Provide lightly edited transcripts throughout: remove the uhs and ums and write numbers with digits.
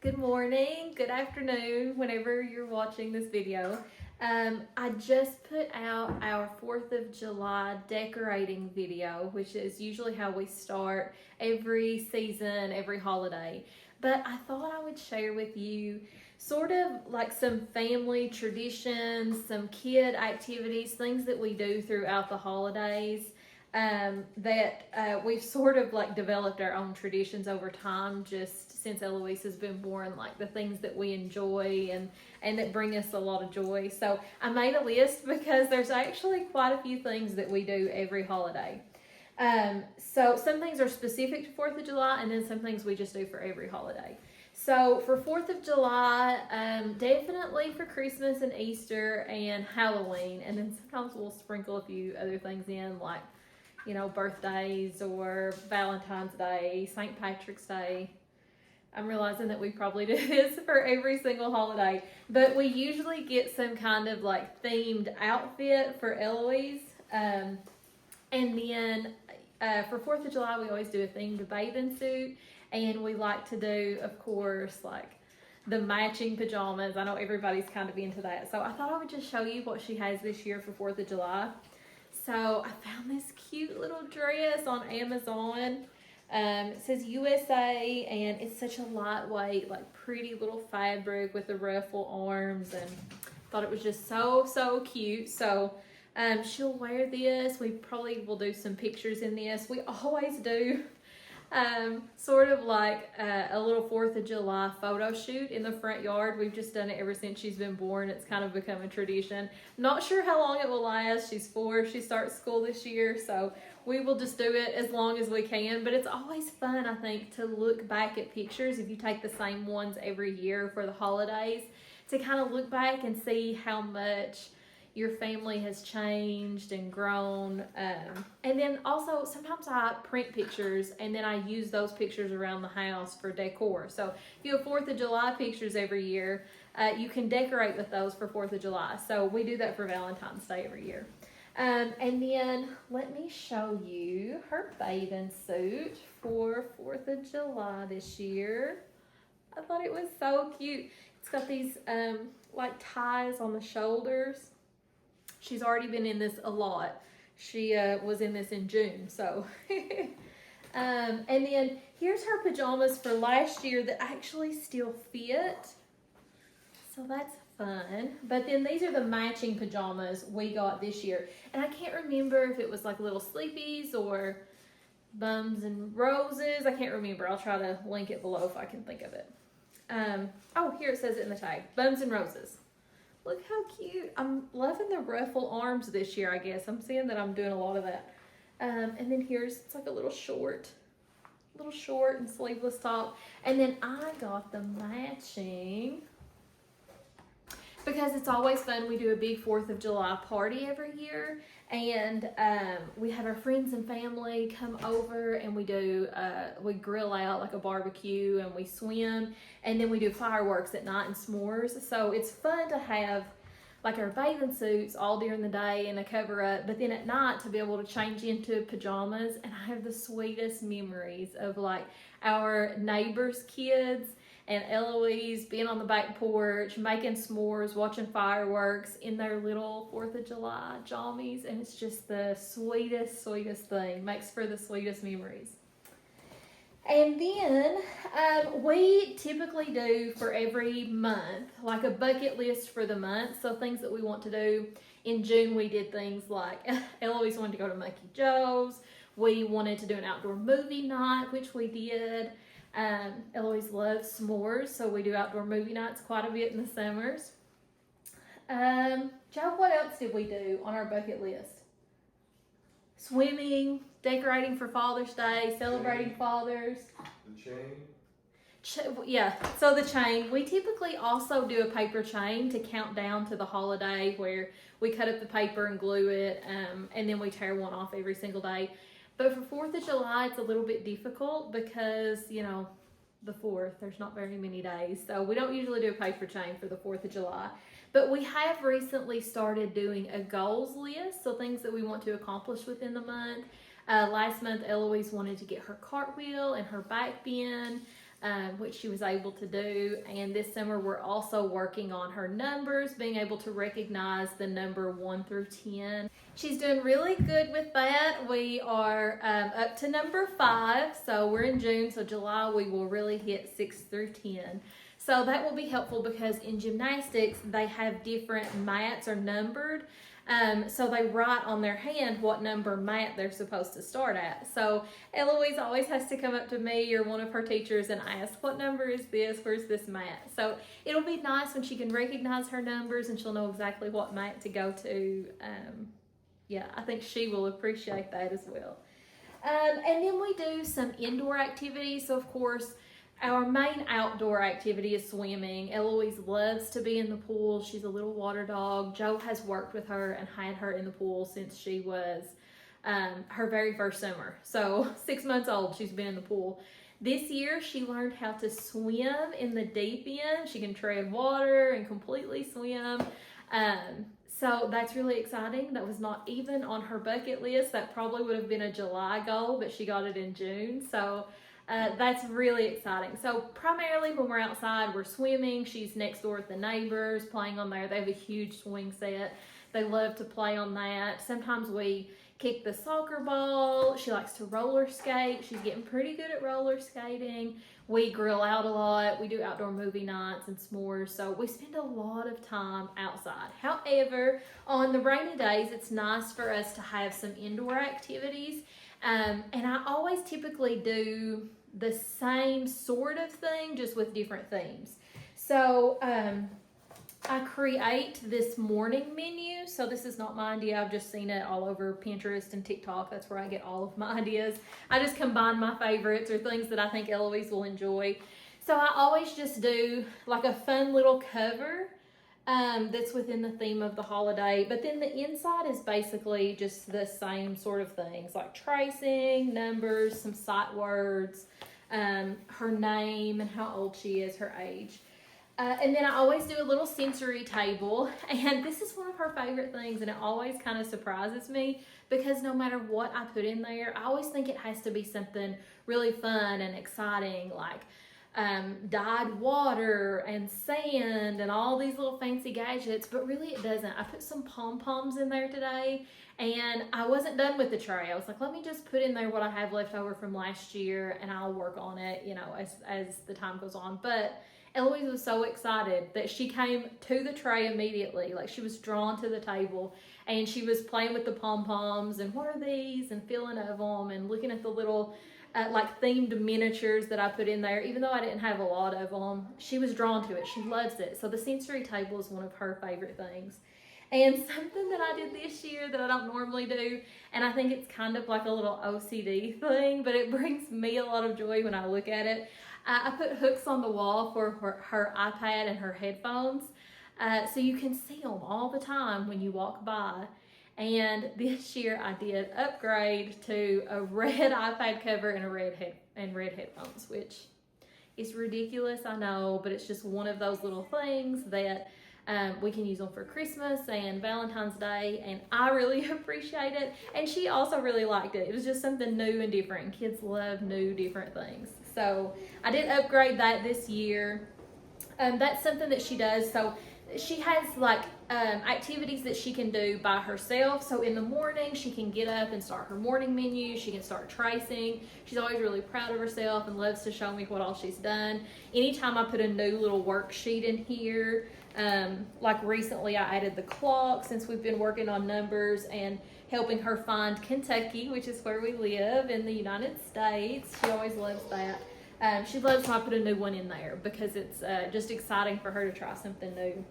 Good morning, good afternoon, whenever you're watching this video. I just put out our 4th of July decorating video, which is usually how we start every season, every holiday. But I thought I would share with you sort of like some family traditions, some kid activities, things that we do throughout the holidays. That we've sort of like developed our own traditions over time just since Eloise has been born, like the things that we enjoy and that bring us a lot of joy. So I made a list because there's actually quite a few things that we do every holiday. So some things are specific to 4th of July and then some things we just do for every holiday. So for 4th of July, definitely for Christmas and Easter and Halloween, and then sometimes we'll sprinkle a few other things in like birthdays or Valentine's Day, St. Patrick's Day. I'm realizing that we probably do this for every single holiday, but we usually get some kind of like themed outfit for Eloise. And then for 4th of July, we always do a themed bathing suit, and we like to do, of course, like the matching pajamas. I know everybody's kind of into that, so I thought I would just show you what she has this year for 4th of July. So I found this cute little dress on Amazon. It says USA, and it's such a lightweight, like pretty little fabric with the ruffle arms, and thought it was just so cute. So she'll wear this. We probably will do some pictures in this. We always do sort of like a little 4th of July photo shoot in the front yard. We've just done it ever since she's been born. It's kind of become a tradition. Not sure how long it will last. She's 4. She starts school this year, so we will just do it as long as we can. But it's always fun, I think, to look back at pictures if you take the same ones every year for the holidays, to kind of look back and see how much your family has changed and grown. And then also sometimes I print pictures and then I use those pictures around the house for decor. So if you have 4th of July pictures every year, you can decorate with those for 4th of July. So we do that for Valentine's Day every year. And then let me show you her bathing suit for 4th of July this year. I thought it was so cute. It's got these like ties on the shoulders. She's already been in this a lot. She was in this in June, so. And then here's her pajamas for last year that actually still fit. So that's fun. But then these are the matching pajamas we got this year. And I can't remember if it was like little sleepies or bums and roses. I can't remember. I'll try to link it below if I can think of it. Oh, here it says it in the tag. Bums and roses. Look how cute. I'm loving the ruffle arms this year, I guess. I'm seeing that I'm doing a lot of that. And then it's like a little short and sleeveless top. And then I got the matching, because it's always fun. We do a big 4th of July party every year, and we have our friends and family come over, and we grill out like a barbecue, and we swim, and then we do fireworks at night and s'mores. So it's fun to have like our bathing suits all during the day and a cover up, but then at night to be able to change into pajamas. And I have the sweetest memories of like our neighbors' kids and Eloise being on the back porch, making s'mores, watching fireworks in their little 4th of July jammies. And it's just the sweetest thing. Makes for the sweetest memories. And then we typically do for every month, like a bucket list for the month. So things that we want to do. In June, we did things like Eloise wanted to go to Monkey Joe's. We wanted to do an outdoor movie night, which we did. Eloise loves s'mores, so we do outdoor movie nights quite a bit in the summers. Joe, what else did we do on our bucket list? Swimming, decorating for Father's Day, celebrating fathers. The chain? Yeah, so the chain. We typically also do a paper chain to count down to the holiday, where we cut up the paper and glue it, and then we tear one off every single day. But for 4th of July, it's a little bit difficult because, the 4th, there's not very many days. So we don't usually do a paper chain for the 4th of July. But we have recently started doing a goals list, so things that we want to accomplish within the month. Last month, Eloise wanted to get her cartwheel and her back bend. which she was able to do. And this summer we're also working on her numbers, being able to recognize the number 1 through 10. She's doing really good with that. We are up to number 5, so we're in June, so July we will really hit 6 through 10. So that will be helpful because in gymnastics they have different mats are numbered. So they write on their hand what number mat they're supposed to start at. So Eloise always has to come up to me or one of her teachers and ask, what number is this? Where's this mat? So it'll be nice when she can recognize her numbers and she'll know exactly what mat to go to. Yeah, I think she will appreciate that as well. And then we do some indoor activities. So of course, our main outdoor activity is swimming. Eloise loves to be in the pool. She's a little water dog. Joe has worked with her and had her in the pool since she was her very first summer. So 6 months old, she's been in the pool. This year, she learned how to swim in the deep end. She can tread water and completely swim. So that's really exciting. That was not even on her bucket list. That probably would have been a July goal, but she got it in June. So that's really exciting. So primarily when we're outside, we're swimming. She's next door with the neighbors playing on there. They have a huge swing set. They love to play on that. Sometimes we kick the soccer ball. She likes to roller skate. She's getting pretty good at roller skating. We grill out a lot. We do outdoor movie nights and s'mores. So we spend a lot of time outside. However, on the rainy days, it's nice for us to have some indoor activities. And I always typically do the same sort of thing, just with different themes. So I create this morning menu. So this is not my idea. I've just seen it all over Pinterest and TikTok. That's where I get all of my ideas. I just combine my favorites or things that I think Eloise will enjoy. So I always just do like a fun little cover that's within the theme of the holiday. But then the inside is basically just the same sort of things, like tracing, numbers, some sight words, her name and how old she is, her age. And then I always do a little sensory table, and this is one of her favorite things, and it always kind of surprises me because no matter what I put in there, I always think it has to be something really fun and exciting, like dyed water and sand and all these little fancy gadgets, but really it doesn't. I put some pom-poms in there today, and I wasn't done with the tray. I was like, let me just put in there what I have left over from last year, and I'll work on it, you know, as the time goes on. But Eloise was so excited that she came to the tray immediately. Like, she was drawn to the table, and she was playing with the pom-poms and what are these and feeling of them and looking at the little like themed miniatures that I put in there. Even though I didn't have a lot of them, she was drawn to it. She loves it. So the sensory table is one of her favorite things. And something that I did this year that I don't normally do, and I think it's kind of like a little OCD thing, but it brings me a lot of joy when I look at it. I put hooks on the wall for her iPad and her headphones, so you can see them all the time when you walk by. And this year I did upgrade to a red iPad cover and red headphones, which is ridiculous, I know, but it's just one of those little things that we can use them for Christmas and Valentine's Day, and I really appreciate it. And she also really liked it. It was just something new and different. Kids love new, different things. So I did upgrade that this year. That's something that she does. So she has like activities that she can do by herself. So in the morning, she can get up and start her morning menu. She can start tracing. She's always really proud of herself and loves to show me what all she's done. Anytime I put a new little worksheet in here, like recently I added the clock since we've been working on numbers and helping her find Kentucky, which is where we live in the United States. She always loves that. She loves when I put a new one in there because it's just exciting for her to try something new.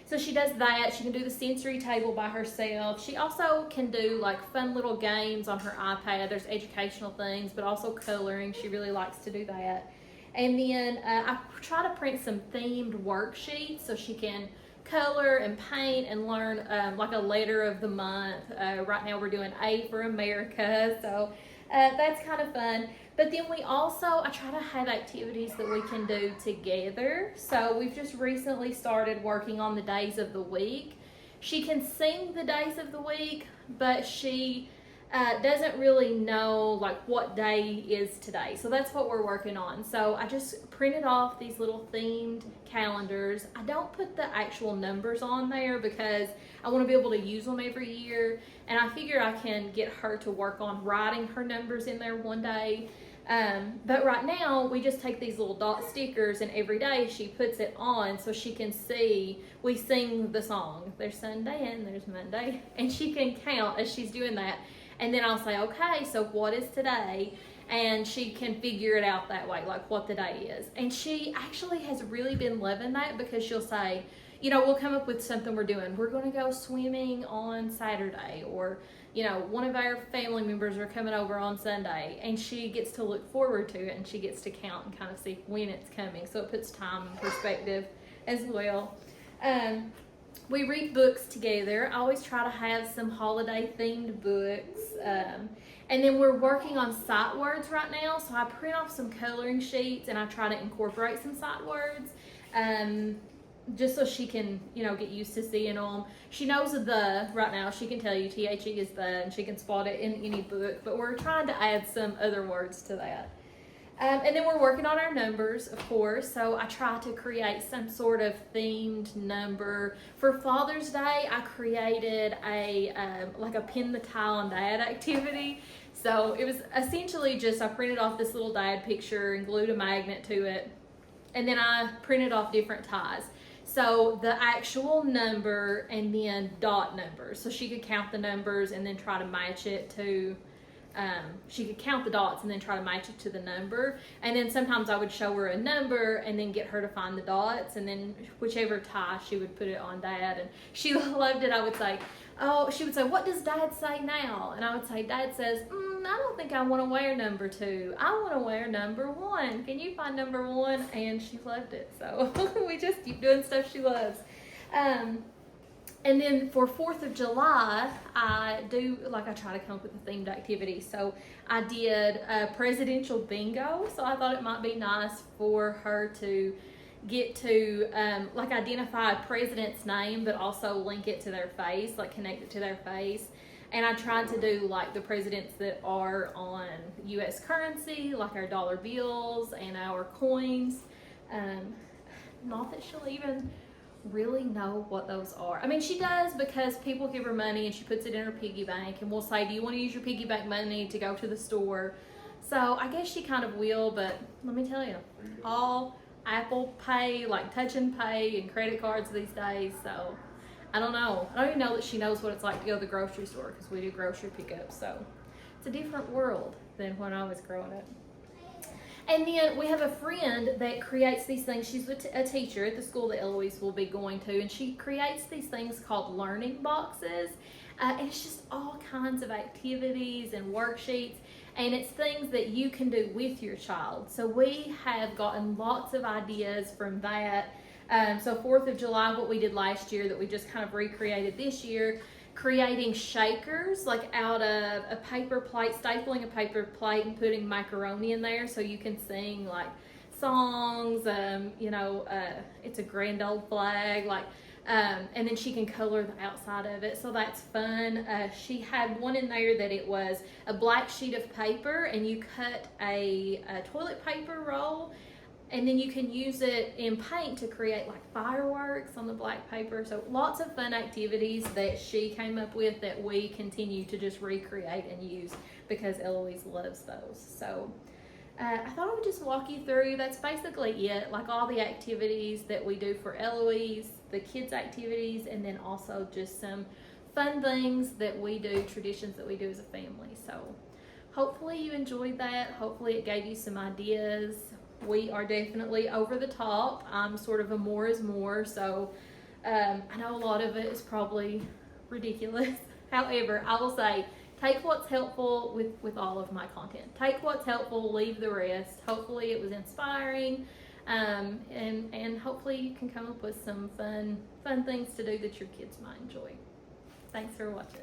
So she does that. She can do the sensory table by herself. She also can do like fun little games on her iPad. There's educational things, but also coloring. She really likes to do that. And then I try to print some themed worksheets so she can color and paint and learn like a letter of the month. Right now we're doing A for America, so that's kind of fun. But then we also, I try to have activities that we can do together. So we've just recently started working on the days of the week. She can sing the days of the week, but she doesn't really know like what day is today. So that's what we're working on. So I just printed off these little themed calendars. I don't put the actual numbers on there because I want to be able to use them every year. And I figure I can get her to work on writing her numbers in there one day. But right now we just take these little dot stickers and every day she puts it on so she can see, we sing the song. There's Sunday and there's Monday, and she can count as she's doing that. And then I'll say, okay, so what is today? And she can figure it out that way, like what the day is. And she actually has really been loving that because she'll say, you know, we'll come up with something we're doing. We're going to go swimming on Saturday, or, you know, one of our family members are coming over on Sunday, and she gets to look forward to it, and she gets to count and kind of see when it's coming. So it puts time in perspective as well. We read books together. I always try to have some holiday themed books. And then we're working on sight words right now. So I print off some coloring sheets and I try to incorporate some sight words. Just so she can, you know, get used to seeing them. She knows the right now. She can tell you THE is the, and she can spot it in any book. But we're trying to add some other words to that. And then we're working on our numbers, of course. So I try to create some sort of themed number. For Father's Day, I created a like a pin the tie on dad activity. So it was essentially just, I printed off this little dad picture and glued a magnet to it. And then I printed off different ties. So the actual number and then dot numbers. So she could count the numbers and then try to match it to, she could count the dots and then try to match it to the number. And then sometimes I would show her a number and then get her to find the dots, and then whichever tie she would put it on dad. And she loved it. I would say, oh, she would say, what does dad say now? And I would say, dad says, I don't think I want to wear number 2. I want to wear number 1. Can you find number 1? And she loved it. So we just keep doing stuff she loves. And then for 4th of July, I try to come up with a themed activity. So I did a presidential bingo. So I thought it might be nice for her to get to identify a president's name, but also link it to their face, like connect it to their face. And I tried to do like the presidents that are on U.S. currency, like our dollar bills and our coins. Not that she'll even really know what those are. I mean, she does, because people give her money and she puts it in her piggy bank, and we'll say, do you want to use your piggy bank money to go to the store? So I guess she kind of will, but let me tell you, all Apple Pay, like touch and pay and credit cards these days. So I don't know. I don't even know that she knows what it's like to go to the grocery store, because we do grocery pickup. So it's a different world than when I was growing up. And then we have a friend that creates these things. She's a teacher at the school that Eloise will be going to, and she creates these things called learning boxes. And it's just all kinds of activities and worksheets, and it's things that you can do with your child. So we have gotten lots of ideas from that. So 4th of July, what we did last year that we just kind of recreated this year, creating shakers, like out of a paper plate, stapling a paper plate and putting macaroni in there so you can sing like songs, it's a grand old flag, and then she can color the outside of it, so that's fun. She had one in there that it was a black sheet of paper, and you cut a toilet paper roll, and then you can use it in paint to create like fireworks on the black paper. So lots of fun activities that she came up with that we continue to just recreate and use because Eloise loves those. So I thought I would just walk you through. That's basically it, like all the activities that we do for Eloise, the kids' activities, and then also just some fun things that we do, traditions that we do as a family. So hopefully you enjoyed that. Hopefully it gave you some ideas. We are definitely over the top. I'm sort of a more is more, so I know a lot of it is probably ridiculous. However, I will say, take what's helpful with all of my content. Take what's helpful, leave the rest. Hopefully it was inspiring, and hopefully you can come up with some fun things to do that your kids might enjoy. Thanks for watching.